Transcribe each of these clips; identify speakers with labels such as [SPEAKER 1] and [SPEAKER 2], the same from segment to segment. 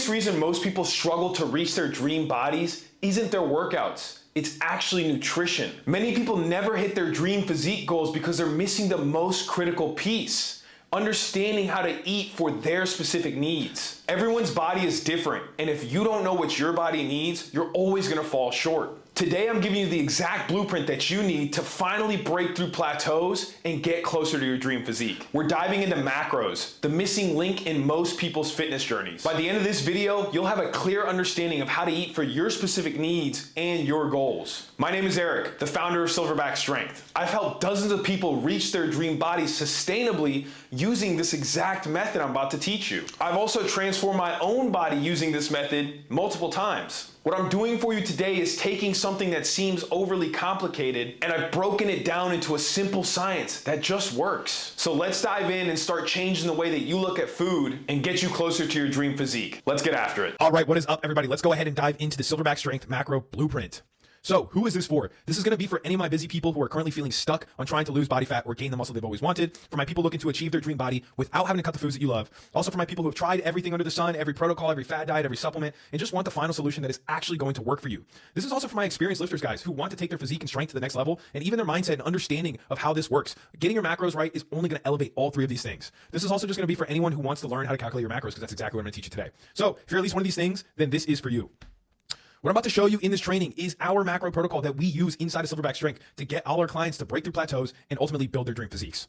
[SPEAKER 1] biggest reason most people struggle to reach their dream bodies isn't their workouts. It's actually nutrition. Many people never hit their dream physique goals because they're missing the most critical piece: understanding how to eat for their specific needs. Everyone's body is different, and if you don't know what your body needs, you're always gonna fall short. Today, I'm giving you the exact blueprint that you need to finally break through plateaus and get closer to your dream physique. We're diving into macros, the missing link in most people's fitness journeys. By the end of this video, you'll have a clear understanding of how to eat for your specific needs and your goals. My name is Eric, the founder of Silverback Strength. I've helped dozens of people reach their dream bodies sustainably using this exact method I'm about to teach you. I've also transformed my own body using this method multiple times. What I'm doing for you today is taking something that seems overly complicated and I've broken it down into a simple science that just works. So let's dive in and start changing the way that you look at food and get you closer to your dream physique. Let's get after it.
[SPEAKER 2] All right, what is up, everybody? Let's go ahead and dive into the Silverback Strength Macro Blueprint. So who is this for? This is going to be for any of my busy people who are currently feeling stuck on trying to lose body fat or gain the muscle they've always wanted, for my people looking to achieve their dream body without having to cut the foods that you love, also for my people who have tried everything under the sun, every protocol, every fad diet, every supplement, and just want the final solution that is actually going to work for you. This is also for my experienced lifters, guys, who want to take their physique and strength to the next level, and even their mindset and understanding of how this works. Getting your macros right is only going to elevate all three of these things. This is also just going to be for anyone who wants to learn how to calculate your macros, because that's exactly what I'm going to teach you today. So if you're at least one of these things, then this is for you. What I'm about to show you in this training is our macro protocol that we use inside of Silverback Strength to get all our clients to break through plateaus and ultimately build their dream physiques.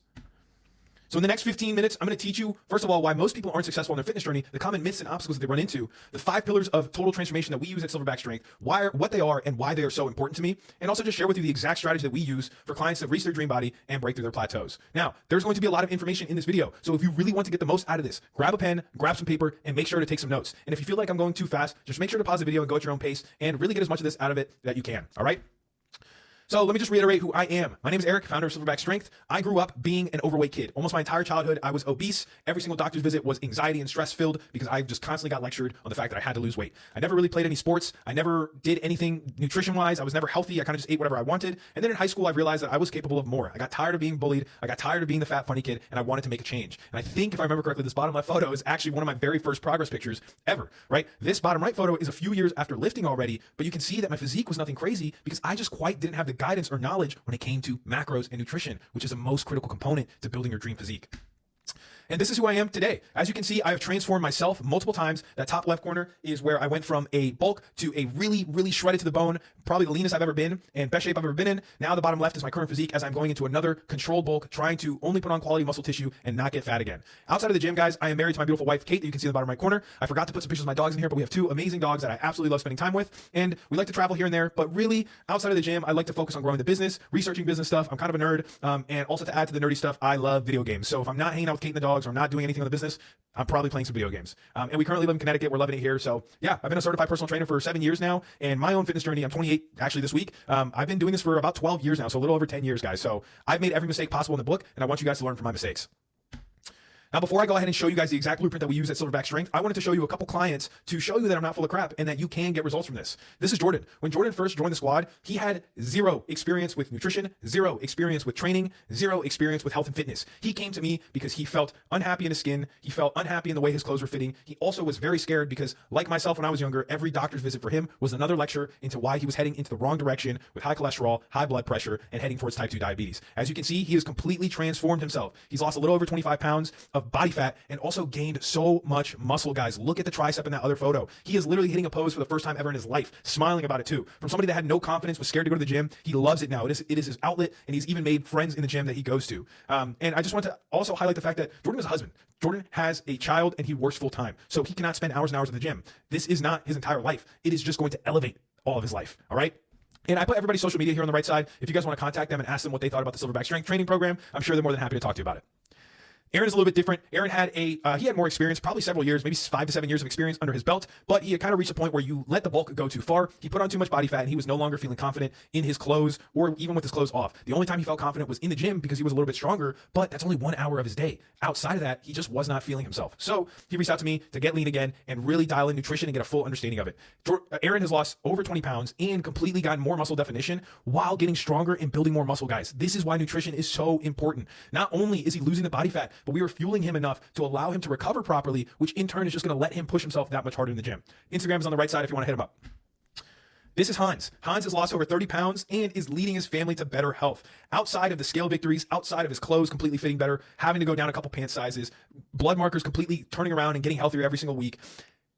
[SPEAKER 2] So in the next 15 minutes, I'm going to teach you, first of all, why most people aren't successful in their fitness journey, the common myths and obstacles that they run into, the 5 pillars of total transformation that we use at Silverback Strength, what they are and why they are so important to me, and also just share with you the exact strategy that we use for clients to reach their dream body and break through their plateaus. Now, there's going to be a lot of information in this video, so if you really want to get the most out of this, grab a pen, grab some paper, and make sure to take some notes. And if you feel like I'm going too fast, just make sure to pause the video and go at your own pace and really get as much of this out of it that you can, all right? So let me just reiterate who I am. My name is Eric, founder of Silverback Strength. I grew up being an overweight kid. Almost my entire childhood, I was obese. Every single doctor's visit was anxiety and stress filled because I just constantly got lectured on the fact that I had to lose weight. I never really played any sports. I never did anything nutrition-wise. I was never healthy. I kind of just ate whatever I wanted. And then in high school, I realized that I was capable of more. I got tired of being bullied. I got tired of being the fat, funny kid, and I wanted to make a change. And I think, if I remember correctly, this bottom left photo is actually one of my very first progress pictures ever, right? This bottom right photo is a few years after lifting already, but you can see that my physique was nothing crazy because I just quite didn't have the guidance or knowledge when it came to macros and nutrition, which is the most critical component to building your dream physique. And this is who I am today. As you can see, I have transformed myself multiple times. That top left corner is where I went from a bulk to a really, really shredded to the bone, probably the leanest I've ever been and best shape I've ever been in. Now the bottom left is my current physique as I'm going into another controlled bulk, trying to only put on quality muscle tissue and not get fat again. Outside of the gym, guys, I am married to my beautiful wife, Kate, that you can see in the bottom right corner. I forgot to put some pictures of my dogs in here, but we have 2 amazing dogs that I absolutely love spending time with. And we like to travel here and there, but really outside of the gym, I like to focus on growing the business, researching business stuff. I'm kind of a nerd. And also to add to the nerdy stuff, I love video games. So if I'm not hanging out with Kate and the dogs or I'm not doing anything on the business, I'm probably playing some video games. And we currently live in Connecticut. We're loving it here. So yeah, I've been a certified personal trainer for 7 years now. And my own fitness journey, I'm 28 actually this week. I've been doing this for about 12 years now. So a little over 10 years, guys. So I've made every mistake possible in the book. And I want you guys to learn from my mistakes. Now, before I go ahead and show you guys the exact blueprint that we use at Silverback Strength, I wanted to show you a couple clients to show you that I'm not full of crap and that you can get results from this. This is Jordan. When Jordan first joined the squad, he had 0 experience with nutrition, 0 experience with training, 0 experience with health and fitness. He came to me because he felt unhappy in his skin. He felt unhappy in the way his clothes were fitting. He also was very scared because, like myself when I was younger, every doctor's visit for him was another lecture into why he was heading into the wrong direction with high cholesterol, high blood pressure, and heading towards type 2 diabetes. As you can see, he has completely transformed himself. He's lost a little over 25 pounds of body fat and also gained so much muscle, guys. Look at the tricep in that other photo. He is literally hitting a pose for the first time ever in his life, smiling about it too. From somebody that had no confidence, was scared to go to the gym, he loves it now. It is his outlet, and he's even made friends in the gym that he goes to. And I just want to also highlight the fact that Jordan is a husband. Jordan has a child, and he works full time, so he cannot spend hours and hours at the gym. This is not his entire life. It is just going to elevate all of his life, all right? And I put everybody's social media here on the right side. If you guys want to contact them and ask them what they thought about the Silverback Strength training program, I'm sure they're more than happy to talk to you about it. Aaron is a little bit different. Aaron had he had more experience, probably several years, maybe 5 to 7 years of experience under his belt, but he had kind of reached a point where you let the bulk go too far. He put on too much body fat and he was no longer feeling confident in his clothes or even with his clothes off. The only time he felt confident was in the gym because he was a little bit stronger, but that's only 1 hour of his day. Outside of that, he just was not feeling himself. So he reached out to me to get lean again and really dial in nutrition and get a full understanding of it. Aaron has lost over 20 pounds and completely gotten more muscle definition while getting stronger and building more muscle, guys. This is why nutrition is so important. Not only is he losing the body fat, but we were fueling him enough to allow him to recover properly, which in turn is just going to let him push himself that much harder in the gym. Instagram is on the right side if you want to hit him up. This is Hans. Hans has lost over 30 pounds and is leading his family to better health. Outside of the scale victories, outside of his clothes completely fitting better, having to go down a couple pant sizes, blood markers completely turning around and getting healthier every single week,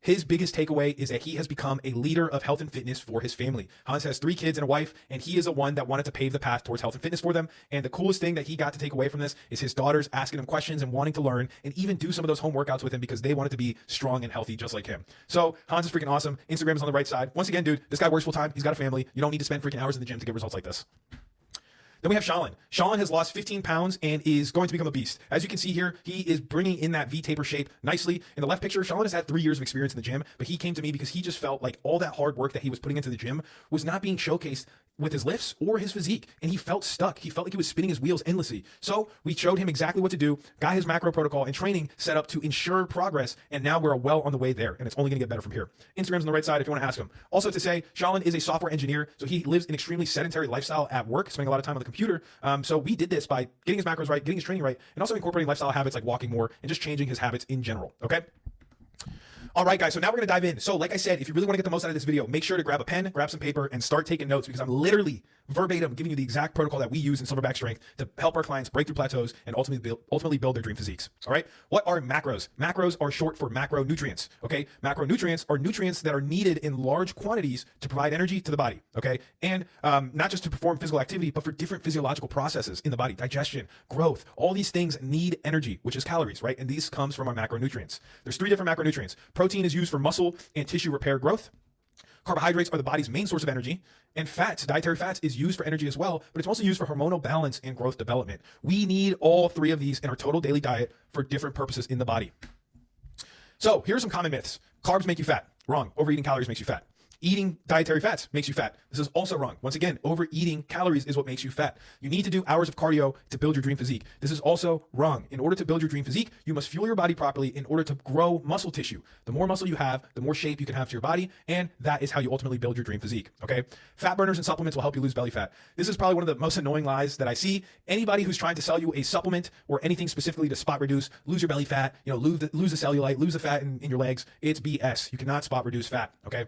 [SPEAKER 2] his biggest takeaway is that he has become a leader of health and fitness for his family. Hans has 3 kids and a wife, and he is the one that wanted to pave the path towards health and fitness for them. And the coolest thing that he got to take away from this is his daughters asking him questions and wanting to learn and even do some of those home workouts with him because they wanted to be strong and healthy just like him. So Hans is freaking awesome. Instagram is on the right side. Once again, dude, this guy works full time. He's got a family. You don't need to spend freaking hours in the gym to get results like this. Then we have Shalin. Shalin has lost 15 pounds and is going to become a beast. As you can see here, he is bringing in that V-taper shape nicely. In the left picture, Shalin has had 3 years of experience in the gym, but he came to me because he just felt like all that hard work that he was putting into the gym was not being showcased with his lifts or his physique, and he felt stuck. He felt like he was spinning his wheels endlessly. So we showed him exactly what to do, got his macro protocol and training set up to ensure progress, and now we're well on the way there, and it's only going to get better from here. Instagram's on the right side if you want to ask him. Also to say, Shalin is a software engineer, so he lives an extremely sedentary lifestyle at work, spending a lot of time on the computer. So we did this by getting his macros right, getting his training right, and also incorporating lifestyle habits like walking more and just changing his habits in general, okay? All right, guys, so now we're gonna dive in. So like I said, if you really wanna get the most out of this video, make sure to grab a pen, grab some paper, and start taking notes because I'm literally verbatim giving you the exact protocol that we use in Silverback Strength to help our clients break through plateaus and ultimately build their dream physiques. All right, what are macros? Macros are short for macronutrients, okay? Macronutrients are nutrients that are needed in large quantities to provide energy to the body, okay? And not just to perform physical activity, but for different physiological processes in the body, digestion, growth, all these things need energy, which is calories, right? And these comes from our macronutrients. There's 3 different macronutrients. Protein is used for muscle and tissue repair growth. Carbohydrates are the body's main source of energy, and fats, dietary fats, is used for energy as well, but it's also used for hormonal balance and growth development. We need all 3 of these in our total daily diet for different purposes in the body. So here's some common myths. Carbs make you fat. Wrong. Overeating calories makes you fat. Eating dietary fats makes you fat. This is also wrong. Once again, overeating calories is what makes you fat. You need to do hours of cardio to build your dream physique. This is also wrong. In order to build your dream physique, you must fuel your body properly in order to grow muscle tissue. The more muscle you have, the more shape you can have to your body, and that is how you ultimately build your dream physique, okay? Fat burners and supplements will help you lose belly fat. This is probably one of the most annoying lies that I see. Anybody who's trying to sell you a supplement or anything specifically to spot reduce, lose your belly fat, lose the cellulite, lose the fat in your legs, it's BS. You cannot spot reduce fat, okay?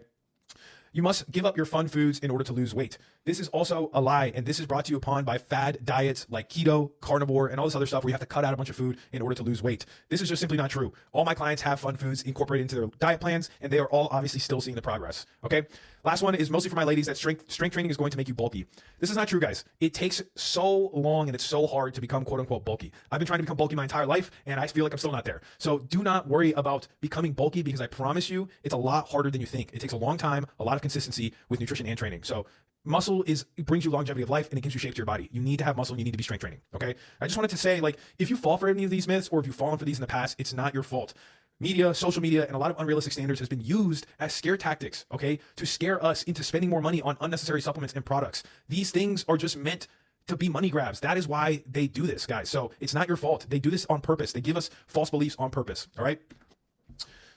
[SPEAKER 2] You must give up your fun foods in order to lose weight. This is also a lie, and this is brought to you upon by fad diets like keto, carnivore, and all this other stuff where you have to cut out a bunch of food in order to lose weight. This is just simply not true. All my clients have fun foods incorporated into their diet plans, and they are all obviously still seeing the progress, okay? Last one is mostly for my ladies that strength training is going to make you bulky. This is not true, guys. It takes so long and it's so hard to become quote unquote bulky. I've been trying to become bulky my entire life, and I feel like I'm still not there. So do not worry about becoming bulky because I promise you it's a lot harder than you think. It takes a long time, a lot of consistency with nutrition and training. So muscle it brings you longevity of life and it gives you shape to your body. You need to have muscle and you need to be strength training, okay? I just wanted to say, like, if you fall for any of these myths or if you've fallen for these in the past, it's not your fault. Media, social media, and a lot of unrealistic standards has been used as scare tactics, okay? To scare us into spending more money on unnecessary supplements and products. These things are just meant to be money grabs. That is why they do this, guys. So it's not your fault. They do this on purpose. They give us false beliefs on purpose, all right?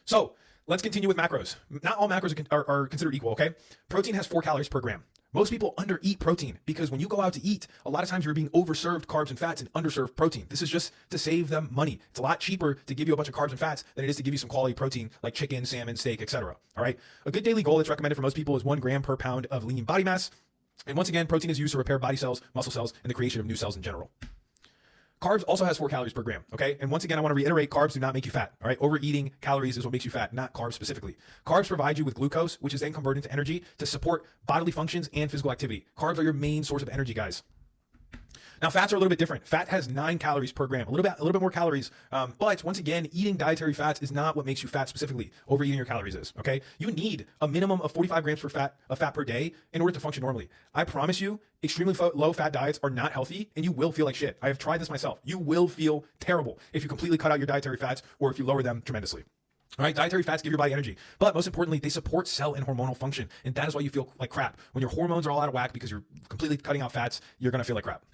[SPEAKER 2] So let's continue with macros. Not all macros are considered equal, okay? Protein has 4 calories per gram. Most people undereat protein because when you go out to eat, a lot of times you're being overserved carbs and fats and underserved protein. This is just to save them money. It's a lot cheaper to give you a bunch of carbs and fats than it is to give you some quality protein like chicken, salmon, steak, etc. All right. A good daily goal that's recommended for most people is 1 gram per pound of lean body mass. And once again, protein is used to repair body cells, muscle cells, and the creation of new cells in general. Carbs also has 4 calories per gram, okay? And once again, I want to reiterate, carbs do not make you fat, all right? Overeating calories is what makes you fat, not carbs specifically. Carbs provide you with glucose, which is then converted into energy to support bodily functions and physical activity. Carbs are your main source of energy, guys. Now, fats are a little bit different. Fat has 9 calories per gram, a little bit more calories. But once again, eating dietary fats is not what makes you fat specifically. Overeating your calories is, okay? You need a minimum of 45 grams of fat per day in order to function normally. I promise you, extremely low fat diets are not healthy and you will feel like shit. I have tried this myself. You will feel terrible if you completely cut out your dietary fats or if you lower them tremendously. All right, dietary fats give your body energy, but most importantly, they support cell and hormonal function, and that is why you feel like crap. When your hormones are all out of whack because you're completely cutting out fats, you're gonna feel like crap.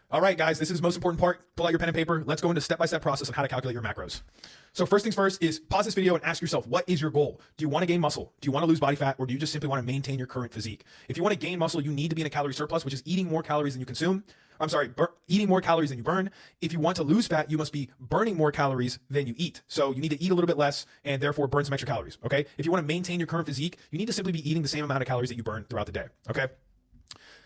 [SPEAKER 2] All right, guys, this is the most important part. Pull out your pen and paper. Let's go into step-by-step process of how to calculate your macros. So first things first is pause this video and ask yourself, what is your goal? Do you want to gain muscle? Do you want to lose body fat? Or do you just simply want to maintain your current physique? If you want to gain muscle, you need to be in a calorie surplus, which is eating more calories than you consume. eating more calories than you burn. If you want to lose fat, you must be burning more calories than you eat. So you need to eat a little bit less and therefore burn some extra calories, okay? If you want to maintain your current physique, you need to simply be eating the same amount of calories that you burn throughout the day, okay?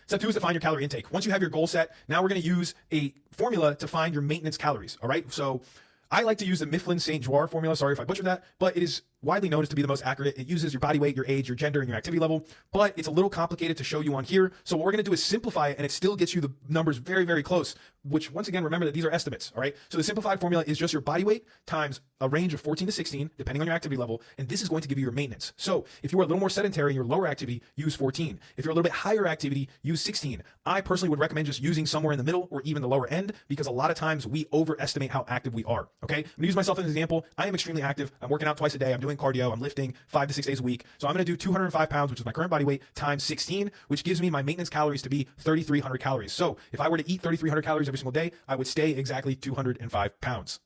[SPEAKER 2] Step 2 is define your calorie intake. Once you have your goal set, now we're going to use a formula to find your maintenance calories, all right? So I like to use the Mifflin-St. Jean formula. Sorry if I butchered that, but it is widely known as to be the most accurate. It uses your body weight, your age, your gender, and your activity level, but it's a little complicated to show you on here. So what we're going to do is simplify it, and it still gets you the numbers very, very close, which once again, remember that these are estimates, all right? So the simplified formula is just your body weight times a range of 14 to 16, depending on your activity level, and this is going to give you your maintenance. So if you are a little more sedentary in your lower activity, use 14. If you're a little bit higher activity, use 16. I personally would recommend just using somewhere in the middle or even the lower end, because a lot of times we overestimate how active we are, okay? I'm gonna use myself as an example. I am extremely active. I'm working out twice a day. I'm doing cardio. I'm lifting 5 to 6 days a week. So I'm going to do 205 pounds, which is my current body weight, times 16, which gives me my maintenance calories to be 3,300 calories. So if I were to eat 3,300 calories every single day, I would stay exactly 205 pounds.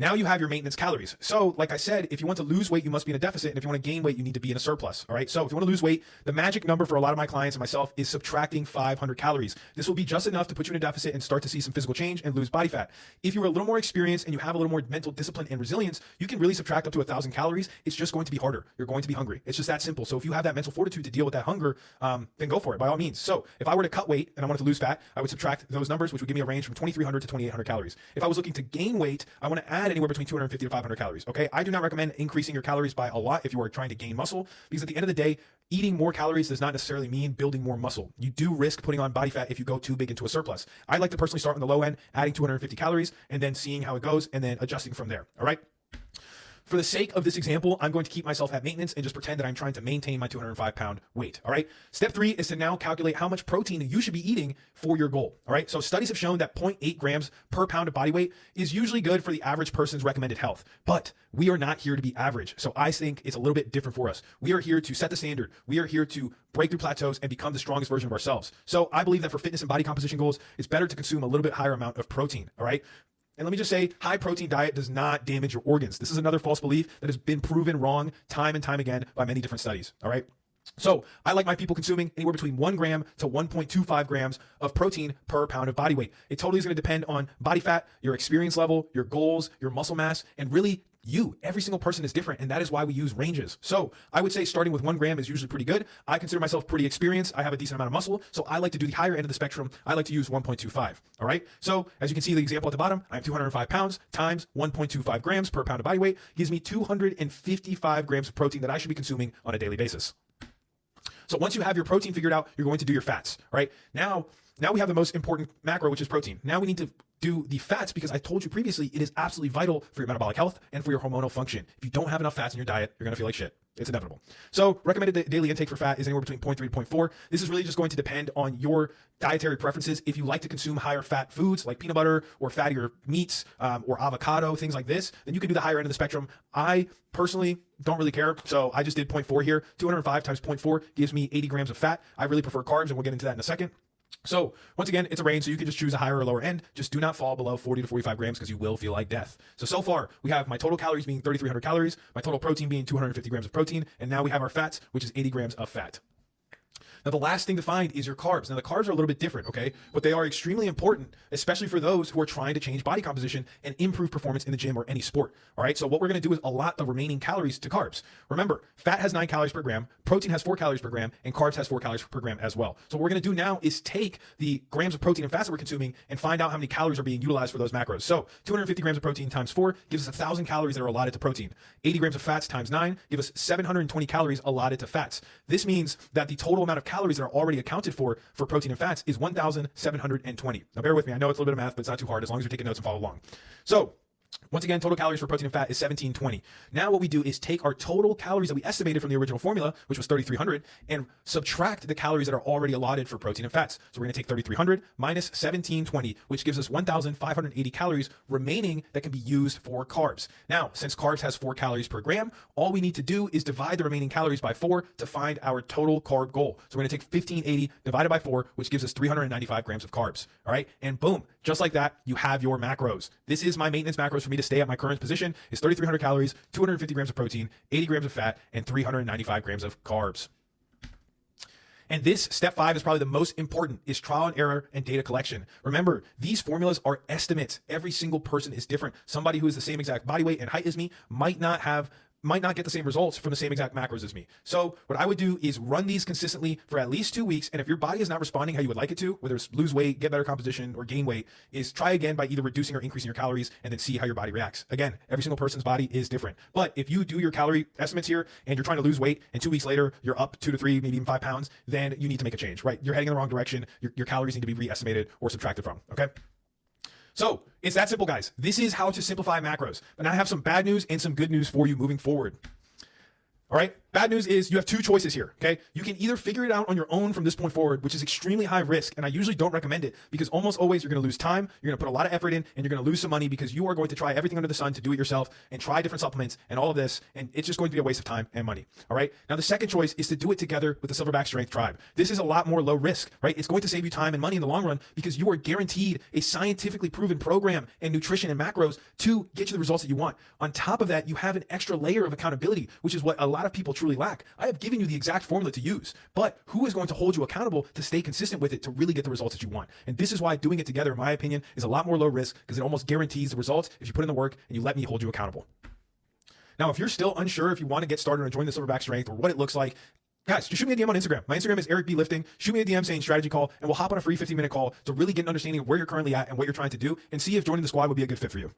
[SPEAKER 2] Now you have your maintenance calories. So like I said, if you want to lose weight, you must be in a deficit. And if you want to gain weight, you need to be in a surplus. All right. So if you want to lose weight, the magic number for a lot of my clients and myself is subtracting 500 calories. This will be just enough to put you in a deficit and start to see some physical change and lose body fat. If you're a little more experienced and you have a little more mental discipline and resilience, you can really subtract up to 1,000 calories. It's just going to be harder. You're going to be hungry. It's just that simple. So if you have that mental fortitude to deal with that hunger, then go for it by all means. So if I were to cut weight and I wanted to lose fat, I would subtract those numbers, which would give me a range from 2,300 to 2,800 calories. If I was looking to gain weight, I want to add anywhere between 250 to 500 calories. Okay. I do not recommend increasing your calories by a lot if you are trying to gain muscle, because at the end of the day, eating more calories does not necessarily mean building more muscle. You do risk putting on body fat if you go too big into a surplus. I like to personally start on the low end, adding 250 calories and then seeing how it goes and then adjusting from there. All right. For the sake of this example, I'm going to keep myself at maintenance and just pretend that I'm trying to maintain my 205-pound weight. All right. Step 3 is to now calculate how much protein you should be eating for your goal. All right. So studies have shown that 0.8 grams per pound of body weight is usually good for the average person's recommended health. But we are not here to be average. So I think it's a little bit different for us. We are here to set the standard. We are here to break through plateaus and become the strongest version of ourselves. So I believe that for fitness and body composition goals, it's better to consume a little bit higher amount of protein. All right. And let me just say, high protein diet does not damage your organs. This is another false belief that has been proven wrong time and time again by many different studies. All right. So I like my people consuming anywhere between 1 gram to 1.25 grams of protein per pound of body weight. It totally is going to depend on body fat, your experience level, your goals, your muscle mass, and really you. Every single person is different, and that is why we use ranges. So I would say starting with 1 gram is usually pretty good. I consider myself pretty experienced. I have a decent amount of muscle, so I like to do the higher end of the spectrum. I like to use 1.25. All right. So as you can see, the example at the bottom, I'm 205 pounds times 1.25 grams per pound of body weight gives me 255 grams of protein that I should be consuming on a daily basis. So once you have your protein figured out, you're going to do your fats. All right. Now we have the most important macro, which is protein. Now we need to do the fats, because I told you previously, it is absolutely vital for your metabolic health and for your hormonal function. If you don't have enough fats in your diet, you're going to feel like shit. It's inevitable. So recommended daily intake for fat is anywhere between 0.3 to 0.4. This is really just going to depend on your dietary preferences. If you like to consume higher fat foods like peanut butter or fattier meats or avocado, things like this, then you can do the higher end of the spectrum. I personally don't really care. So I just did 0.4 here. 205 times 0.4 gives me 80 grams of fat. I really prefer carbs, and we'll get into that in a second. So once again, it's a range, so you can just choose a higher or lower end. Just do not fall below 40 to 45 grams, because you will feel like death. So far, we have my total calories being 3,300 calories, my total protein being 250 grams of protein, and now we have our fats, which is 80 grams of fat. Now, the last thing to find is your carbs. Now, the carbs are a little bit different, okay? But they are extremely important, especially for those who are trying to change body composition and improve performance in the gym or any sport, all right? So what we're going to do is allot the remaining calories to carbs. Remember, fat has 9 calories per gram, protein has 4 calories per gram, and carbs has 4 calories per gram as well. So what we're going to do now is take the grams of protein and fats that we're consuming and find out how many calories are being utilized for those macros. So 250 grams of protein times 4 gives us 1,000 calories that are allotted to protein. 80 grams of fats times 9 give us 720 calories allotted to fats. This means that the total amount of calories that are already accounted for protein and fats is 1,720. Now bear with me. I know it's a little bit of math, but it's not too hard as long as you're taking notes and follow along. So once again, total calories for protein and fat is 1,720. Now what we do is take our total calories that we estimated from the original formula, which was 3,300, and subtract the calories that are already allotted for protein and fats. So we're going to take 3,300 minus 1,720, which gives us 1,580 calories remaining that can be used for carbs. Now, since carbs has 4 calories per gram, all we need to do is divide the remaining calories by 4 to find our total carb goal. So we're going to take 1,580 divided by 4, which gives us 395 grams of carbs. All right. And boom, just like that, you have your macros. This is my maintenance macros for me to stay at my current position is 3,300 calories, 250 grams of protein, 80 grams of fat, and 395 grams of carbs. And this step 5 is probably the most important, is trial and error and data collection. Remember, these formulas are estimates. Every single person is different. Somebody who is the same exact body weight and height as me might not get the same results from the same exact macros as me. So what I would do is run these consistently for at least 2 weeks. And if your body is not responding how you would like it to, whether it's lose weight, get better composition, or gain weight, is try again by either reducing or increasing your calories and then see how your body reacts. Again, every single person's body is different. But if you do your calorie estimates here and you're trying to lose weight and 2 weeks later, you're up 2 to 3, maybe even 5 pounds, then you need to make a change, right? You're heading in the wrong direction. Your calories need to be re-estimated or subtracted from, okay? So it's that simple, guys. This is how to simplify macros. But now I have some bad news and some good news for you moving forward. All right. Bad news is you have 2 choices here. Okay. You can either figure it out on your own from this point forward, which is extremely high risk. And I usually don't recommend it because almost always you're going to lose time. You're going to put a lot of effort in and you're going to lose some money because you are going to try everything under the sun to do it yourself and try different supplements and all of this. And it's just going to be a waste of time and money. All right. Now, the second choice is to do it together with the Silverback Strength Tribe. This is a lot more low risk, right? It's going to save you time and money in the long run because you are guaranteed a scientifically proven program and nutrition and macros to get you the results that you want. On top of that, you have an extra layer of accountability, which is what a lot of people truly lack. I have given you the exact formula to use, but who is going to hold you accountable to stay consistent with it to really get the results that you want? And this is why doing it together, in my opinion, is a lot more low risk because it almost guarantees the results if you put in the work and you let me hold you accountable. Now, if you're still unsure if you want to get started and join the Silverback Strength or what it looks like, guys, just shoot me a DM on Instagram. My Instagram is Eric B. Lifting. Shoot me a DM saying strategy call, and we'll hop on a free 15-minute call to really get an understanding of where you're currently at and what you're trying to do and see if joining the squad would be a good fit for you.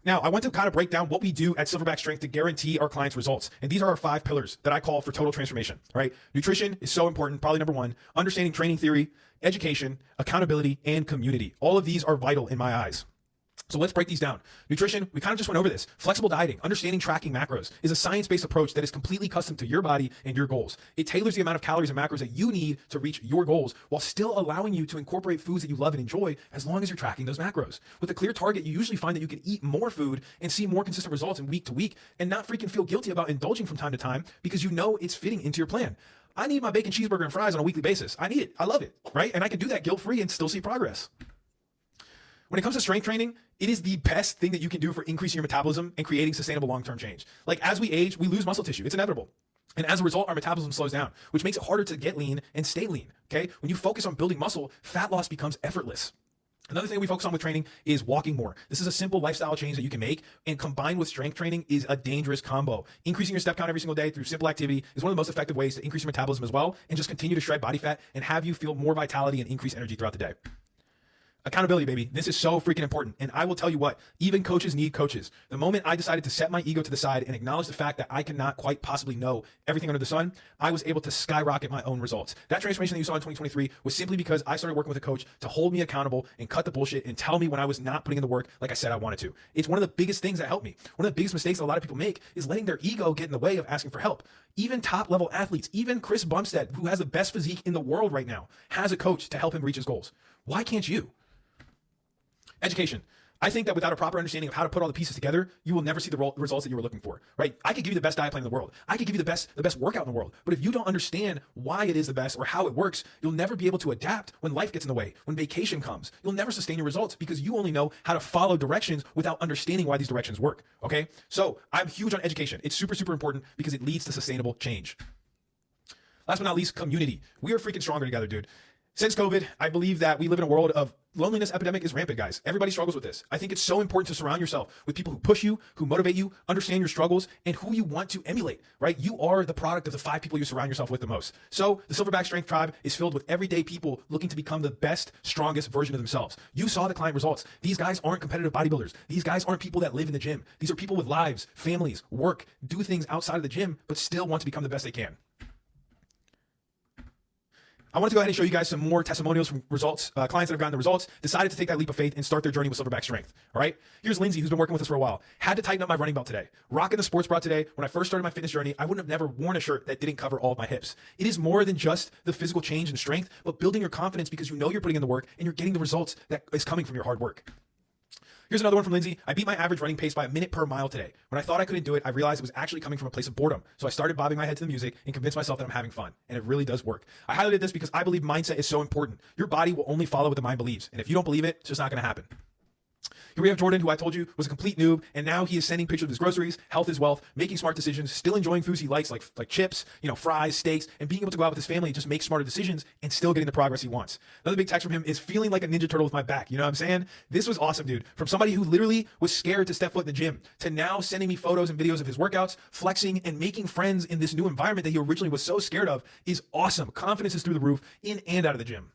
[SPEAKER 2] Now, I want to kind of break down what we do at Silverback Strength to guarantee our clients results. And these are our 5 pillars that I call for total transformation. All right. Nutrition is so important, probably number 1. Understanding training theory, education, accountability, and community. All of these are vital in my eyes. So let's break these down. Nutrition, we kind of just went over this. Flexible dieting, understanding tracking macros, is a science-based approach that is completely custom to your body and your goals. It tailors the amount of calories and macros that you need to reach your goals while still allowing you to incorporate foods that you love and enjoy as long as you're tracking those macros. With a clear target, you usually find that you can eat more food and see more consistent results in week to week and not freaking feel guilty about indulging from time to time because you know it's fitting into your plan. I need my bacon cheeseburger and fries on a weekly basis. I need it. I love it, right? And I can do that guilt-free and still see progress. When it comes to strength training, it is the best thing that you can do for increasing your metabolism and creating sustainable long-term change. Like as we age, we lose muscle tissue. It's inevitable. And as a result, our metabolism slows down, which makes it harder to get lean and stay lean. Okay. When you focus on building muscle, fat loss becomes effortless. Another thing we focus on with training is walking more. This is a simple lifestyle change that you can make, and combined with strength training is a dangerous combo. Increasing your step count every single day through simple activity is one of the most effective ways to increase your metabolism as well and just continue to shred body fat and have you feel more vitality and increased energy throughout the day. Accountability, baby. This is so freaking important. And I will tell you what, even coaches need coaches. The moment I decided to set my ego to the side and acknowledge the fact that I cannot quite possibly know everything under the sun, I was able to skyrocket my own results. That transformation that you saw in 2023 was simply because I started working with a coach to hold me accountable and cut the bullshit and tell me when I was not putting in the work like I said I wanted to. It's one of the biggest things that helped me. One of the biggest mistakes that a lot of people make is letting their ego get in the way of asking for help. Even top level athletes, even Chris Bumstead, who has the best physique in the world right now, has a coach to help him reach his goals. Why can't you? Education. I think that without a proper understanding of how to put all the pieces together, you will never see the results that you were looking for, right? I could give you the best diet plan in the world. I could give you the best workout in the world. But if you don't understand why it is the best or how it works, you'll never be able to adapt when life gets in the way, when vacation comes. You'll never sustain your results because you only know how to follow directions without understanding why these directions work, okay? So I'm huge on education. It's super, super important because it leads to sustainable change. Last but not least, community. We are freaking stronger together, dude. Since COVID, I believe that we live in a world of loneliness epidemic is rampant, guys. Everybody struggles with this. I think it's so important to surround yourself with people who push you, who motivate you, understand your struggles, and who you want to emulate, right? You are the product of the 5 people you surround yourself with the most. So the Silverback Strength Tribe is filled with everyday people looking to become the best, strongest version of themselves. You saw the client results. These guys aren't competitive bodybuilders. These guys aren't people that live in the gym. These are people with lives, families, work, do things outside of the gym, but still want to become the best they can. I want to go ahead and show you guys some more testimonials from results, clients that have gotten the results, decided to take that leap of faith and start their journey with Silverback Strength. All right. Here's Lindsay, who's been working with us for a while. Had to tighten up my running belt today. Rocking the sports bra today. When I first started my fitness journey, I wouldn't have never worn a shirt that didn't cover all of my hips. It is more than just the physical change and strength, but building your confidence because you know you're putting in the work and you're getting the results that is coming from your hard work. Here's another one from Lindsay. I beat my average running pace by a minute per mile today. When I thought I couldn't do it, I realized it was actually coming from a place of boredom. So I started bobbing my head to the music and convinced myself that I'm having fun. And it really does work. I highlighted this because I believe mindset is so important. Your body will only follow what the mind believes. And if you don't believe it, it's just not going to happen. Here we have Jordan, who I told you was a complete noob, and now he is sending pictures of his groceries, health is wealth, making smart decisions, still enjoying foods he likes, like chips, fries, steaks, and being able to go out with his family and just make smarter decisions and still getting the progress he wants. Another big text from him is feeling like a Ninja Turtle with my back. You know what I'm saying? This was awesome, dude. From somebody who literally was scared to step foot in the gym to now sending me photos and videos of his workouts, flexing, and making friends in this new environment that he originally was so scared of is awesome. Confidence is through the roof in and out of the gym.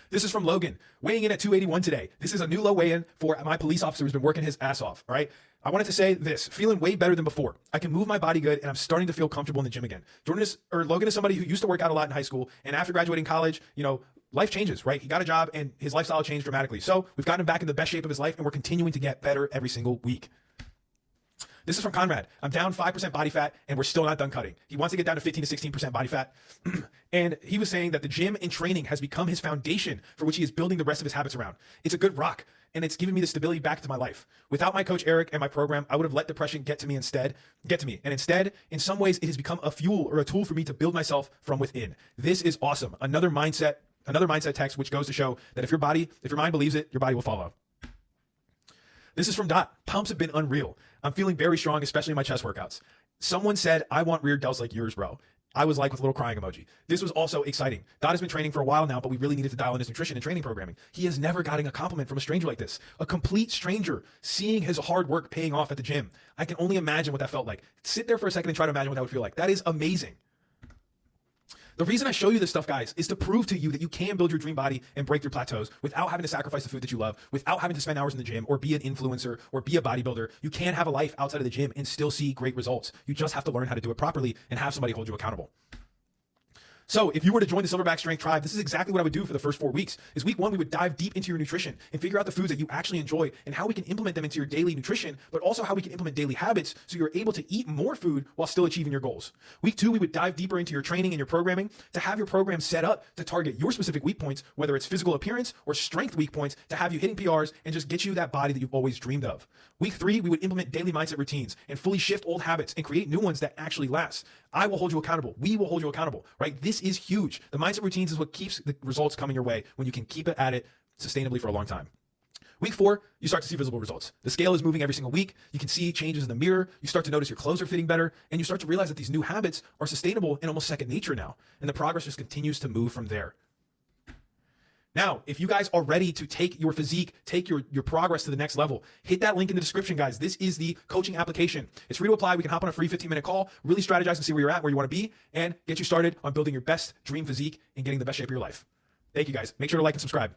[SPEAKER 2] This is from Logan, weighing in at 281 today. This is a new low weigh-in for my police officer who's been working his ass off, all right? I wanted to say this, feeling way better than before. I can move my body good, and I'm starting to feel comfortable in the gym again. Logan is somebody who used to work out a lot in high school, and after graduating college, life changes, right? He got a job, and his lifestyle changed dramatically. So we've gotten him back in the best shape of his life, and we're continuing to get better every single week. This is from Conrad. I'm down 5% body fat, and we're still not done cutting. He wants to get down to 15 to 16% body fat. And he was saying that the gym and training has become his foundation for which he is building the rest of his habits around. It's a good rock, and it's given me the stability back into my life. Without my coach Eric and my program, I would have let depression get to me. And instead, in some ways, it has become a fuel or a tool for me to build myself from within. This is awesome. Another mindset text, which goes to show that if your mind believes it, your body will follow. This is from Dot. Pumps have been unreal. I'm feeling very strong, especially in my chest workouts. Someone said, I want rear delts like yours, bro. I was like with a little crying emoji. This was also exciting. Dot has been training for a while now, but we really needed to dial in his nutrition and training programming. He has never gotten a compliment from a stranger like this. A complete stranger seeing his hard work paying off at the gym. I can only imagine what that felt like. Sit there for a second and try to imagine what that would feel like. That is amazing. The reason I show you this stuff, guys, is to prove to you that you can build your dream body and break through plateaus without having to sacrifice the food that you love, without having to spend hours in the gym or be an influencer or be a bodybuilder. You can have a life outside of the gym and still see great results. You just have to learn how to do it properly and have somebody hold you accountable. So if you were to join the Silverback Strength Tribe, this is exactly what I would do for the first 4 weeks. Is week 1, we would dive deep into your nutrition and figure out the foods that you actually enjoy and how we can implement them into your daily nutrition, but also how we can implement daily habits so you're able to eat more food while still achieving your goals. Week 2, we would dive deeper into your training and your programming to have your program set up to target your specific weak points, whether it's physical appearance or strength weak points, to have you hitting PRs and just get you that body that you've always dreamed of. Week 3, we would implement daily mindset routines and fully shift old habits and create new ones that actually last. I will hold you accountable. We will hold you accountable, right? This is huge. The mindset routines is what keeps the results coming your way when you can keep it at it sustainably for a long time. Week 4, you start to see visible results. The scale is moving every single week. You can see changes in the mirror. You start to notice your clothes are fitting better, and you start to realize that these new habits are sustainable and almost second nature now. And the progress just continues to move from there. Now, if you guys are ready to take your physique, take your progress to the next level, hit that link in the description, guys. This is the coaching application. It's free to apply. We can hop on a free 15-minute call, really strategize and see where you're at, where you want to be, and get you started on building your best dream physique and getting the best shape of your life. Thank you, guys. Make sure to like and subscribe.